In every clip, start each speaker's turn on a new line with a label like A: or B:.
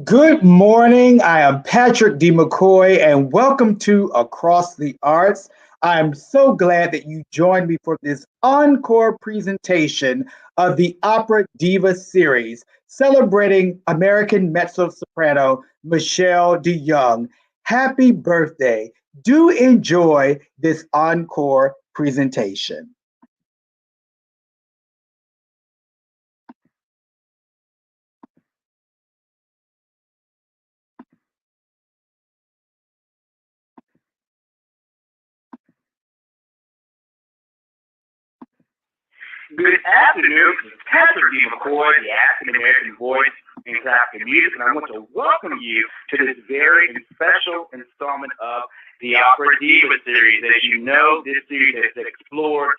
A: Good morning. I am Patrick D. McCoy, and welcome to Across the Arts. I am so glad that you joined me for this encore presentation of the Opera Diva series, celebrating American mezzo-soprano Michelle DeYoung. Happy birthday. Do enjoy this encore presentation.
B: Good afternoon. This is Patrick D. McCoy, the African American voice in classical music, and I want to welcome you to this very special installment of the Opera Diva series. As you know, this series has explored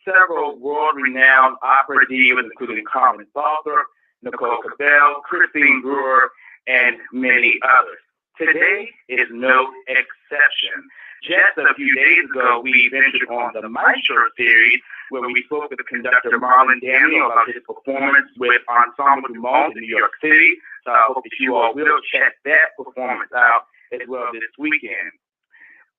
B: several world-renowned opera divas, including Carmen Balzer, Nicole Cabell, Christine Brewer, and many others. Today is no exception. Just a few days ago, we ventured on the Maestro series, where we spoke with the conductor Marlon Daniel about his performance with Ensemble du Monde in New York City. So I hope that you all will check that performance out as well this weekend.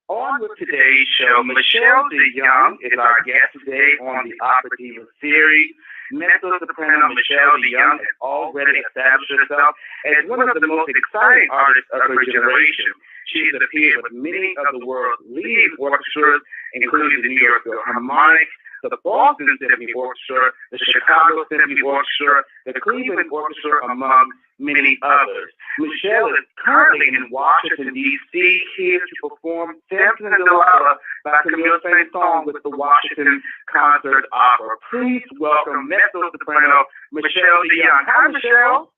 B: On with today's show, Michelle DeYoung is our guest today on the Opera Diva series. Mezzo-soprano Michelle DeYoung has already established herself as one of the most exciting artists of her generation. She has appeared with many of the world's leading orchestras, including the New York Philharmonic, the Boston Symphony Orchestra, the Chicago Symphony Orchestra, the Cleveland Orchestra, among many others. Michelle is currently in Washington, D.C., here to perform Samson and Dalila by Camille Saint-Saens with the Washington Concert Opera. Please welcome mezzo-soprano Michelle DeYoung. Hi, Michelle.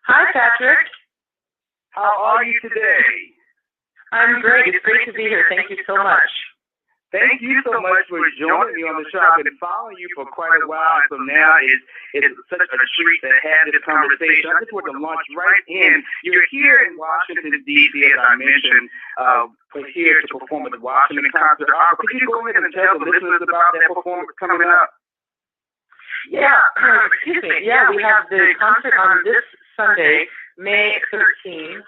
C: Hi, Patrick.
B: How are you today?
C: I'm great. It's great to be here. Thank you so much.
B: Thank you so much for joining me on the show. I've been following you for quite a while, so now it's such a treat to have this conversation. I just want to launch right in. You're here in Washington, D.C., as I mentioned, here to perform at the Washington Concert Opera. Could you go ahead and tell the listeners about that performance coming up?
C: Yeah, excuse me. Yeah, we have the concert on this Sunday, May 13th,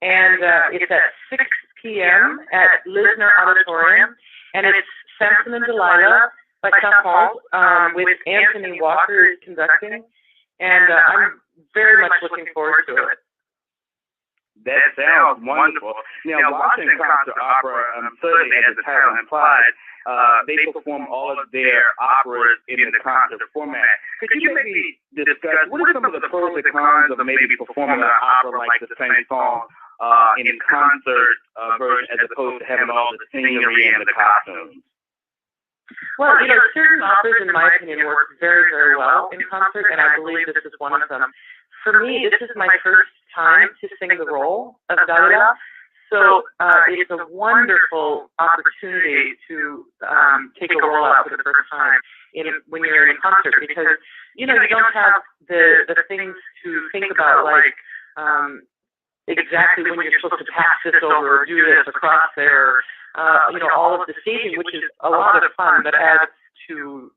C: and it's at 6 p.m. at Lisner Auditorium. And it's Samson and Dalila by Saint-Saens with Anthony Walker conducting. And I'm very much looking forward to it.
B: That sounds wonderful. Now, Washington Concert Opera, certainly as the title implies, they perform all of their operas in the concert format. Could you maybe discuss what are some of the pros and cons of maybe performing an opera like the Saint-Saens in concert version as opposed to having all the scenery and the costumes?
C: Well, certain operas, in my opinion, work very, very well in concert, and I believe this is one of them. For me, this is my first time to sing the role of Dalila, so it's a wonderful opportunity to take a role out for the first time when you're in concert, because, you don't have the things to think about, like exactly when you're supposed to pass this over or do this across there, all of the staging, which is a lot of fun, but adds to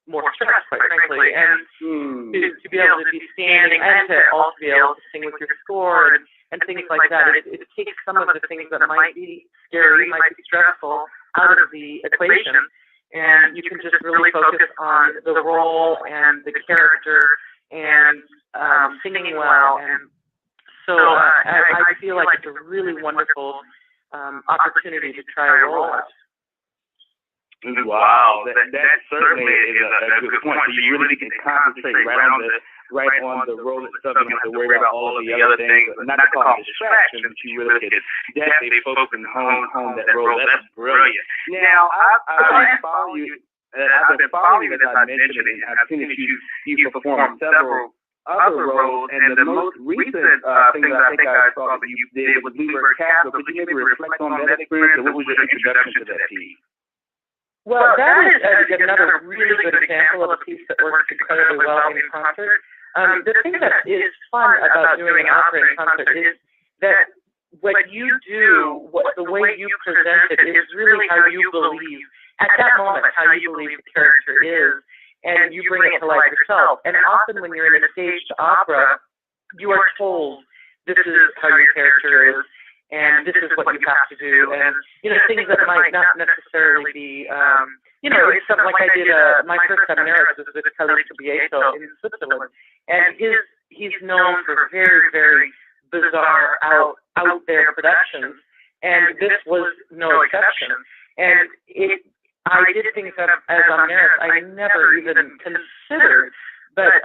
C: more stress, quite frankly. And to be able to be standing and to also be able to sing with your score and things like that, it takes some of the things that might be scary, might be stressful out of the equation. and you can just really focus on the role and the character and singing well. And so I feel like it's a really wonderful opportunity to try a role out.
B: Wow, that certainly is a good point. So you really can concentrate right on the role itself. You don't have to worry about all of the other things, not to call them distractions, but you really can definitely focus and hone that role. That's brilliant. Now, I've been following you, as I mentioned, and I've seen that you performed several other roles, and the most recent thing that I think I saw that you did was Lieber Castle. Could you maybe reflect on that experience, or what was your introduction to that piece?
C: Well, that is another really good example of a piece that works incredibly well in concert. The thing that is fun about doing opera in concert is that what you do, the way you present it, is really how you believe, at that moment, how you believe the character is, and you bring it to life yourself. And often when you're in a staged opera, you are told, this is how your character is, and this is what you have to do, and things that might not necessarily be, it's something like I did. My first time there was with Dalila in Switzerland, and he's known for very, very bizarre, out there productions, and this was no exception. And I did things as Amneris I never even considered, but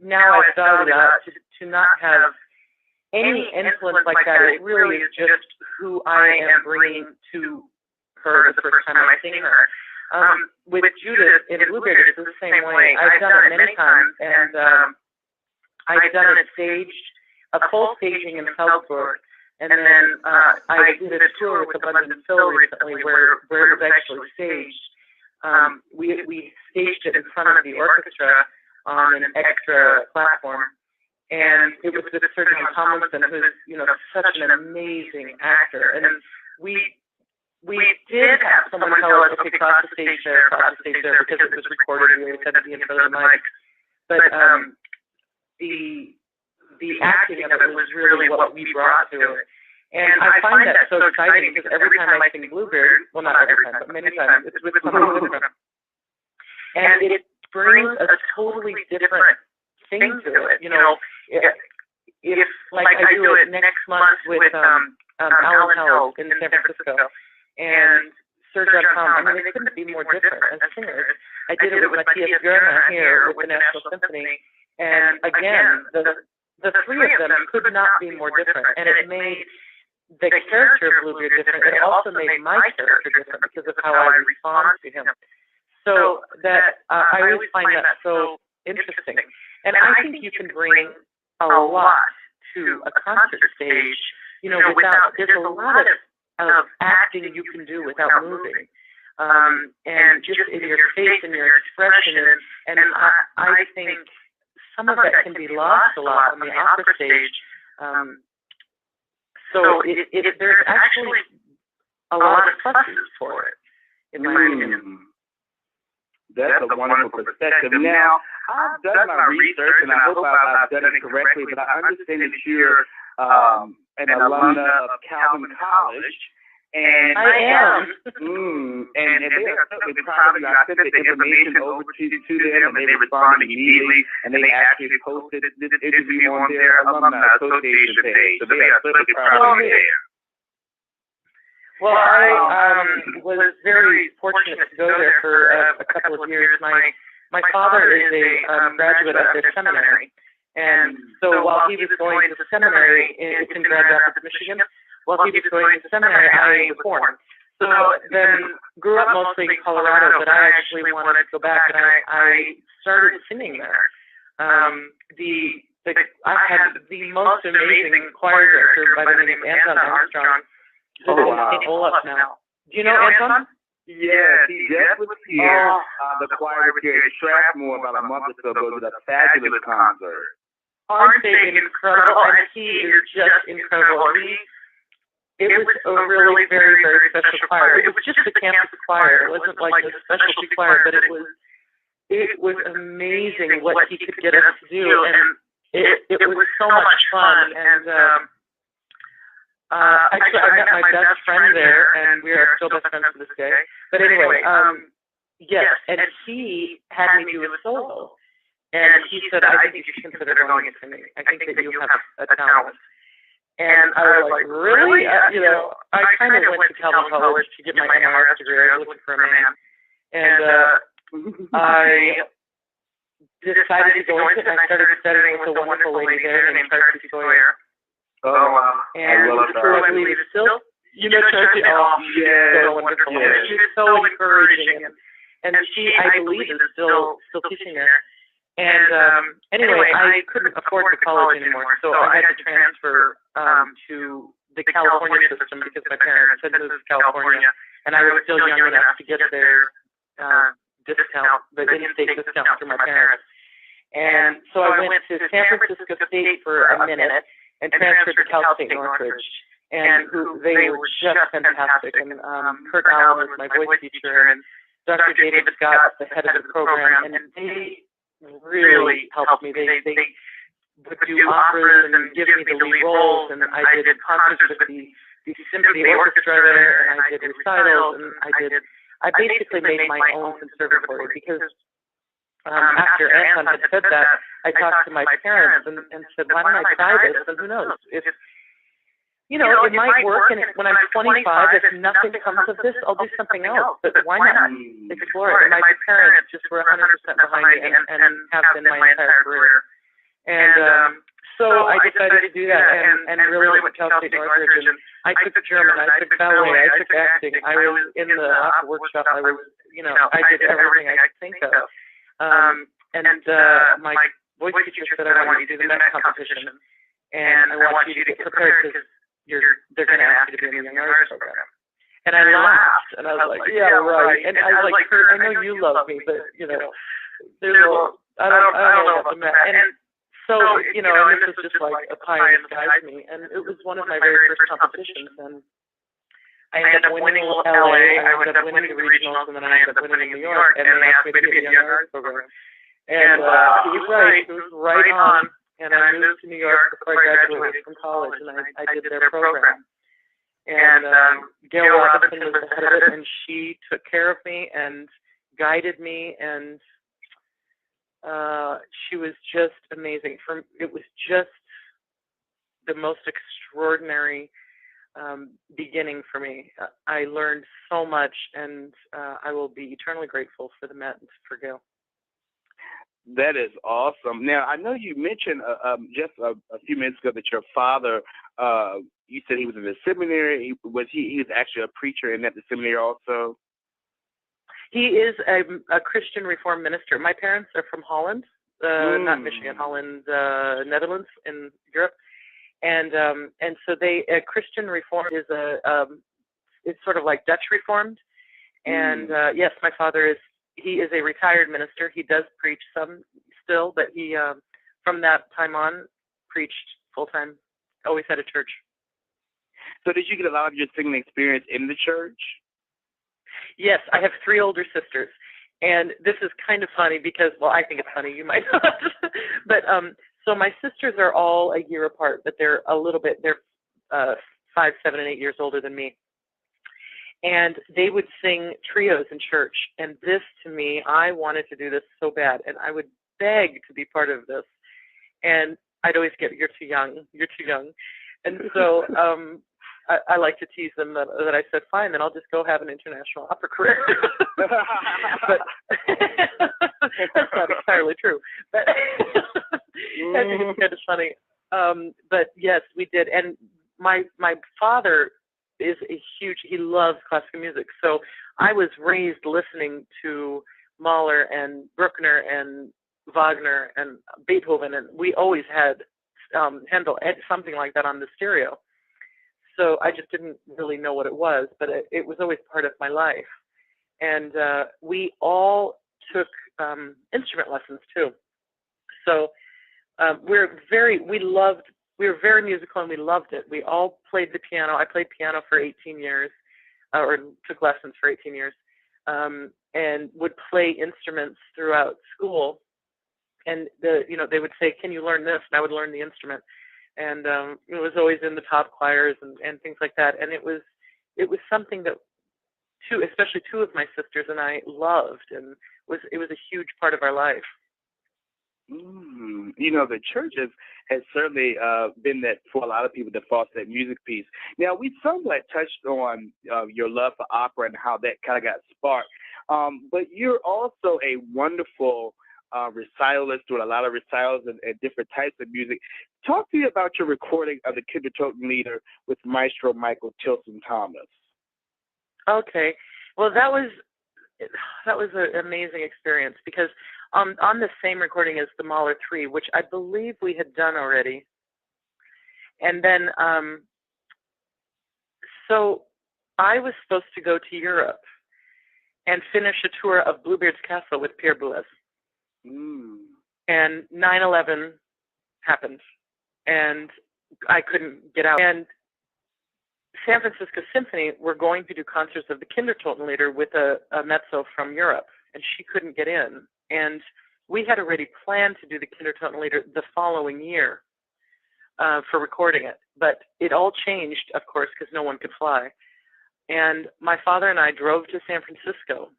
C: now as Dalila, to not have any influence like that, it really is just who I am bringing to her the first time I sing her. With Judith in Bluebeard, it's the same way. I've done it many times, and I've done it staged, a full staging in Salzburg, and then I did a tour with Abundant Phil recently where it was actually staged. We staged it in front of the orchestra on an extra platform. And it was with Sergeant Tomlinson, who's such an amazing actor. And we did have someone tell us, okay, cross the stage there, because it was recorded. We always had to be in front of the mic. But the acting of it was really what we brought to it. And I find that so exciting because every time I sing Bluebeard, well, not every time, but many times, it's with someone different. And it brings a totally different thing to it. If like I do it next month with Alan Held in San Francisco and Sergio Tom, I mean, it couldn't be more different as singers. I did it with Matthias Björner here with the National Symphony, and again, the three of them could not be more different, and it made the character of Bluebeard different. It also made my character different because of how I respond to him. So that I always find that so interesting. And I think you can bring a lot to a concert stage, without, there's a lot of acting you can do without moving. And just in your face and your expression. And I think some of that can be lost a lot on the opera stage. So there's actually a lot of pluses for it, in my opinion.
B: That's a wonderful perspective. Now, I've done my research, and I hope I've done it correctly, but I understand that you're an alumna of Calvin College. And
C: I am.
B: And they are certainly proud of you. I sent the information over to them, and they responded immediately, and they actually posted this interview on their alumni association page. So they are certainly proud of you.
C: Well, I was very fortunate to go there for a couple of years. My father is a graduate of their seminary, and so while he was going to the seminary, it's in Grand Rapids, Michigan. While he was going to the seminary, I was born. So then grew up mostly in Colorado, but I actually wanted to go back, and I started singing there. I had the most amazing choir director by the name of Anton Armstrong.
B: Oh, wow.
C: St. Olaf now. Do you know Anton?
B: Yes, he just was here. The choir here at Strathmore about a month or so ago did a fabulous concert.
C: Aren't they incredible? And he is just incredible. It was a really very, very special choir. It was just a campus choir. It wasn't like a specialty choir, but it was amazing what he could get us to do, and it was so much fun. And actually, I met my best friend there, and we are still best friends to this day. But anyway, Yes, and he had me do a solo. And he said, I think you should consider going into singing. I think that you have a talent. And I was like, really? You know, I kind of went to Calvin College to get my MRS degree. I was looking for a man. And I decided to go into it, and I started studying with a wonderful lady there named Tracy Sawyer.
B: Oh, wow.
C: And who I believe is still, you know, Tracy, so wonderful.
B: Yeah.
C: She was so encouraging. And she, I believe, is still teaching there. And anyway, I couldn't afford the college anymore, so I had to transfer to the California system because my parents had moved to California, and I was still young enough to get their discount, the in-state discount through my parents. And so I went to San Francisco State for a minute and transferred to Cal State Northridge, and they were just fantastic. And Kurt Allen was my voice teacher, and Dr. David Scott, the head of the program, and they really helped me. They would do operas and give me the lead roles, and I did concerts with the symphony orchestra there, and I did recitals, and I basically made my own conservatory because after Anton had said that, I talked to my parents and said, why don't I try this? And who knows, if you know, it might work, and when I'm 25, if nothing comes of this, I'll do something else. But why not explore it? And my parents just were 100% behind me and have been my entire career. And so I decided to do that and really went to Cal State Northridge. And I took German, I took ballet, I took acting. I was in the opera workshop. I was, you know, I did everything I could think of. My voice teacher said, I want you to do the Met competition, and I want you to get prepared because they're going to ask you to be in the young artist program. And I laughed, and I was like, yeah, right. And I was like, Kurt, I know you love me, but, you know, there's I don't know about the Met. And so, you know, and this was just like a pie in the sky to me. And it was one of my very first competitions. And I ended up winning LA, I ended up winning the regionals, and then I ended up winning New York. And they asked me to be in the young artist program. And he was right. It was right on. And I moved to New York before I graduated from college, and I did their program. And Gail Robinson was the head of it, and she took care of me and guided me, and she was just amazing. It was just the most extraordinary beginning for me. I learned so much, and I will be eternally grateful for the Met and for Gail.
B: That is awesome. Now, I know you mentioned just a few minutes ago that your father, you said he was in the seminary. He was actually a preacher and at the seminary also?
C: He is a Christian Reformed minister. My parents are from Holland, not Michigan, Holland, Netherlands in Europe. And so Christian Reformed is it's sort of like Dutch Reformed. And yes, my father he is a retired minister. He does preach some still, but he, from that time on, preached full-time, always had a church.
B: So did you get a lot of your singing experience in the church?
C: Yes, I have 3 older sisters. And this is kind of funny because, well, I think it's funny, you might not. But so my sisters are all a year apart, but they're 5, 7, and 8 years older than me. And they would sing trios in church. And this, to me, I wanted to do this so bad. And I would beg to be part of this. And I'd always get, you're too young. And so I like to tease them that I said, fine, then I'll just go have an international opera career. But that's not entirely true. But I think it's kind of funny. But yes, we did. And my father is he loves classical music. So I was raised listening to Mahler and Bruckner and Wagner and Beethoven, and we always had Handel, something like that on the stereo. So I just didn't really know what it was, but it was always part of my life. And we all took instrument lessons too. So we were very musical, and we loved it. We all played the piano. I played piano for 18 years, or took lessons for 18 years, and would play instruments throughout school. And they would say, "Can you learn this?" And I would learn the instrument. And it was always in the top choirs and things like that. And it was something that, especially two of my sisters and I loved, and it was a huge part of our life.
B: You know, the church has certainly been that for a lot of people, that foster that music piece. Now, we somewhat touched on your love for opera and how that kind of got sparked. But you're also a wonderful recitalist, doing a lot of recitals and different types of music. Talk to me about your recording of the Kindertotenlieder with Maestro Michael Tilson Thomas.
C: Okay. Well, that was an amazing experience, because on the same recording as the Mahler 3, which I believe we had done already. And then, so I was supposed to go to Europe and finish a tour of Bluebeard's Castle with Pierre Boulez. And 9/11 happened, and I couldn't get out. And San Francisco Symphony were going to do concerts of the Kindertotenlieder with a mezzo from Europe, and she couldn't get in. And we had already planned to do the Kindertotenlieder the following year for recording it. But it all changed, of course, because no one could fly. And my father and I drove to San Francisco,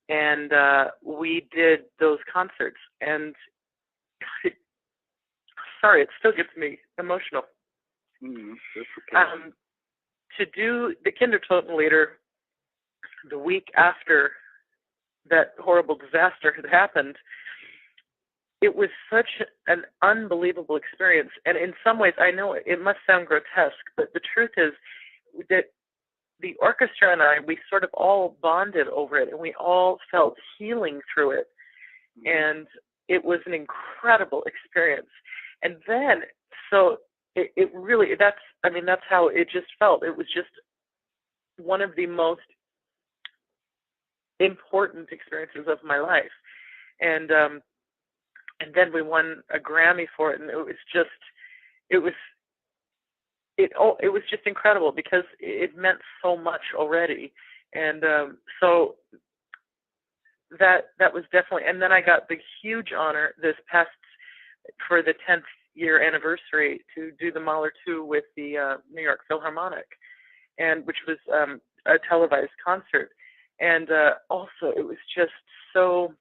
C: and we did those concerts. And sorry, it still gets me emotional. To do the Kindertotenlieder the week after that horrible disaster had happened, it was such an unbelievable experience. And in some ways, I know it must sound grotesque, but the truth is that the orchestra and I, we sort of all bonded over it, and we all felt healing through it. And it was an incredible experience. And then, so it really, that's how it just felt. It was just one of the most important experiences of my life. And then we won a Grammy for it, and it was just incredible, because it meant so much already. And so that was definitely, and then I got the huge honor for the 10th year anniversary to do the Mahler 2 with the New York Philharmonic, and which was a televised concert. And also, it was just so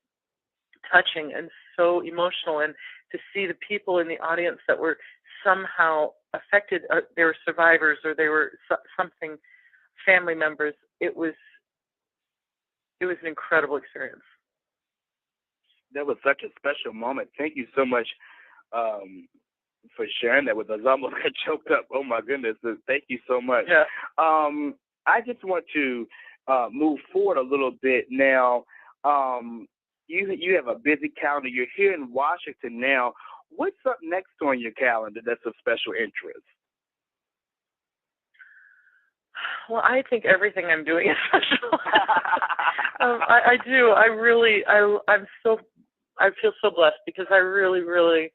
C: touching and so emotional, and to see the people in the audience that were somehow affected, they were survivors, or they were something, family members. It was an incredible experience.
B: That was such a special moment. Thank you so much for sharing that with us. I almost got choked up. Oh my goodness! Thank you so much.
C: Yeah.
B: I just want to move forward a little bit now. You have a busy calendar. You're here in Washington now. What's up next on your calendar that's of special interest?
C: Well, I think everything I'm doing is special. I do. I feel so blessed, because I really, really,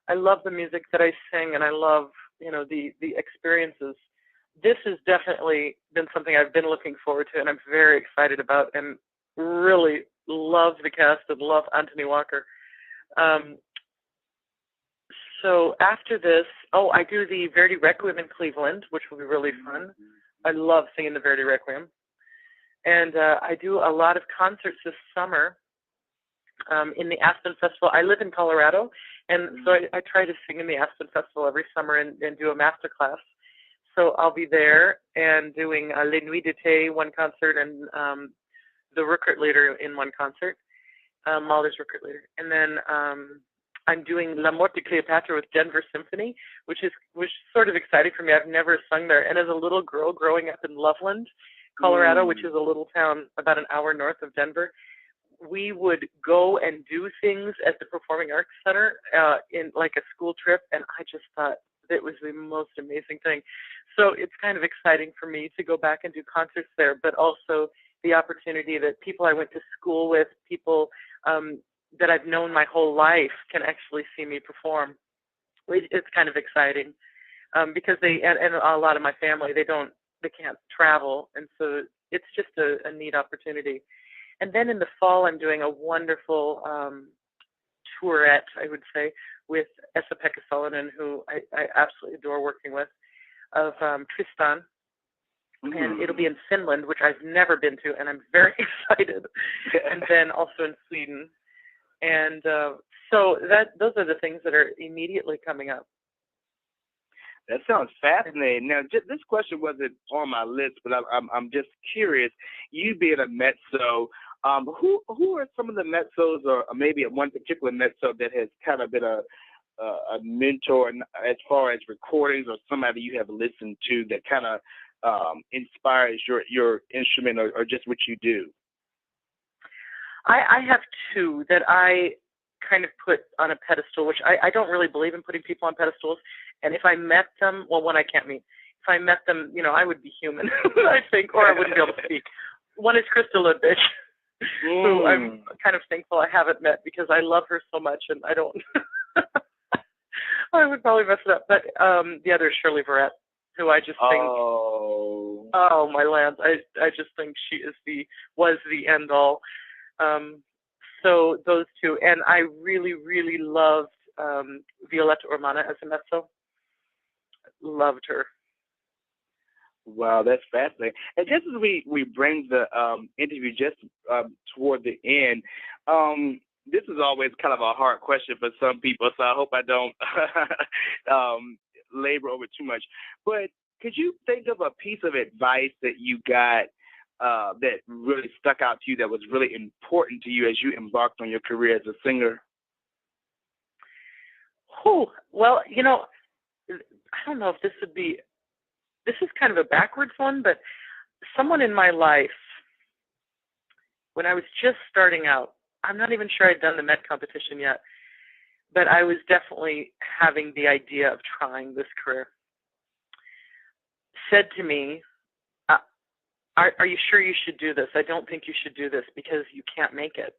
C: I love the music that I sing, and I love, the experiences. This has definitely been something I've been looking forward to, and I'm very excited about, and really love the cast and love Anthony Walker. So after this, I do the Verdi Requiem in Cleveland, which will be really fun. I love singing the Verdi Requiem. And I do a lot of concerts this summer in the Aspen Festival. I live in Colorado, and so I try to sing in the Aspen Festival every summer and do a master class. So I'll be there and doing Les Nuits d'été, one concert, and the Rückertlieder in one concert, Mahler's Rückertlieder. And then I'm doing La Mort de Cleopatra with Denver Symphony, which sort of exciting for me. I've never sung there. And as a little girl growing up in Loveland, Colorado, which is a little town about an hour north of Denver, we would go and do things at the Performing Arts Center in like a school trip, and I just thought it was the most amazing thing. So it's kind of exciting for me to go back and do concerts there, but also the opportunity that people I went to school with, people that I've known my whole life, can actually see me perform. It's kind of exciting because and a lot of my family, they can't travel, and so it's just a neat opportunity. And then in the fall, I'm doing a wonderful tourette, I would say, with Esa-Pekka Salonen, who I absolutely adore working with, of Tristan. and it'll be in Finland, which I've never been to, and I'm very excited. And then also in Sweden, and so those are the things that are immediately coming up.
B: That sounds fascinating. Now, this question wasn't on my list, but I'm just curious. You being a mezzo, who are some of the mezzos, or maybe one particular mezzo that has kind of been a mentor as far as recordings, or somebody you have listened to that kind of inspires your instrument or just what you do?
C: I have two that I kind of put on a pedestal, which I don't really believe in putting people on pedestals. And if I met them, well, one I can't meet. If I met them, I would be human, I think, or I wouldn't be able to speak. One is Krista Ludwig, who I'm kind of thankful I haven't met because I love her so much, and I don't. I would probably mess it up. But the other is Shirley Verrett, who I just think, oh my lands, I just think she was the end all. So those two, and I really, really loved Violetta Ormana as a mezzo. Loved her.
B: Wow, that's fascinating. And just as we bring the interview just toward the end, this is always kind of a hard question for some people, so I hope I don't labor over too much. But could you think of a piece of advice that you got that really stuck out to you, that was really important to you as you embarked on your career as a singer?
C: Oh, well, I don't know if this is kind of a backwards one, but someone in my life, when I was just starting out, I'm not even sure I'd done the Met competition yet, but I was definitely having the idea of trying this career, said to me, are you sure you should do this? I don't think you should do this because you can't make it.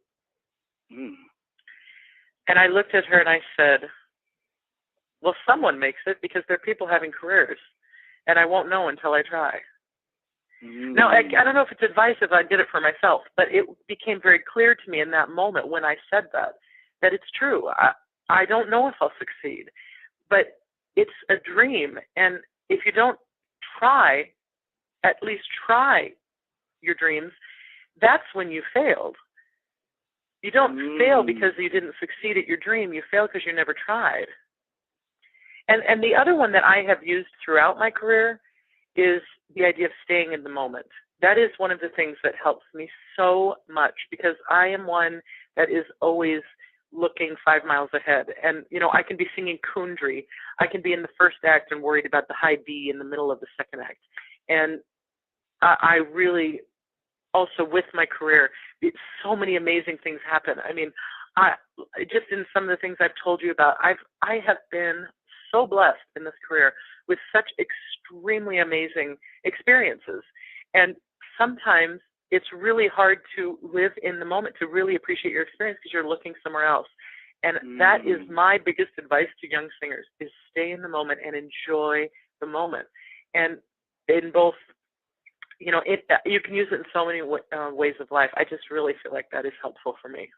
C: And I looked at her and I said, well, someone makes it because there are people having careers, and I won't know until I try. Now, I don't know if it's advice if I did it for myself, but it became very clear to me in that moment when I said that it's true. I don't know if I'll succeed, but it's a dream. And if you don't try, at least try your dreams, that's when you failed. You don't fail because you didn't succeed at your dream. You fail because you never tried. And the other one that I have used throughout my career is the idea of staying in the moment. That is one of the things that helps me so much, because I am one that is always looking 5 miles ahead. And, I can be singing Kundry. I can be in the first act and worried about the high B in the middle of the second act. And I really, also with my career, so many amazing things happen. I mean, just in some of the things I've told you about, I have been so blessed in this career with such extremely amazing experiences. And sometimes it's really hard to live in the moment, to really appreciate your experience, because you're looking somewhere else. And that is my biggest advice to young singers, is stay in the moment and enjoy the moment. And in both, you can use it in so many ways of life. I just really feel like that is helpful for me.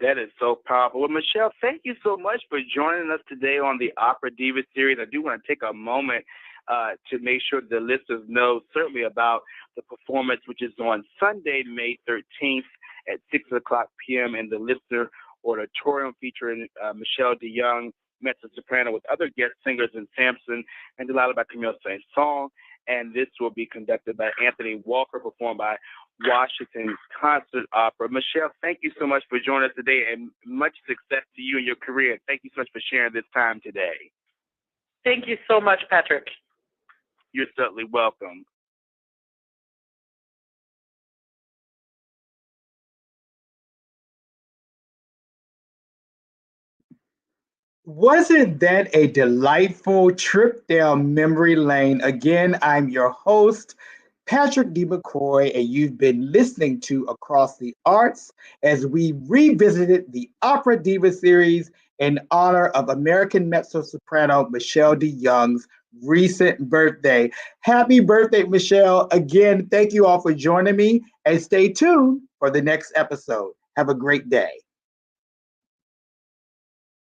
B: That is so powerful. Well, Michelle, thank you so much for joining us today on the Opera Diva series. I do want to take a moment to make sure the listeners know certainly about the performance, which is on Sunday, May 13th at 6 o'clock p.m. in the Lister Auditorium, featuring Michelle DeYoung, mezzo-soprano, with other guest singers in Samson and Dalila by Camille Saint-Saens. And this will be conducted by Anthony Walker, performed by Washington Concert Opera. Michelle, thank you so much for joining us today, and much success to you in your career. Thank you so much for sharing this time today.
C: Thank you so much, Patrick.
B: You're certainly welcome.
A: Wasn't that a delightful trip down memory lane? Again, I'm your host, Patrick D. McCoy, and you've been listening to Across the Arts as we revisited the Opera Diva series in honor of American mezzo-soprano Michelle DeYoung's recent birthday. Happy birthday, Michelle. Again, thank you all for joining me, and stay tuned for the next episode. Have a great day.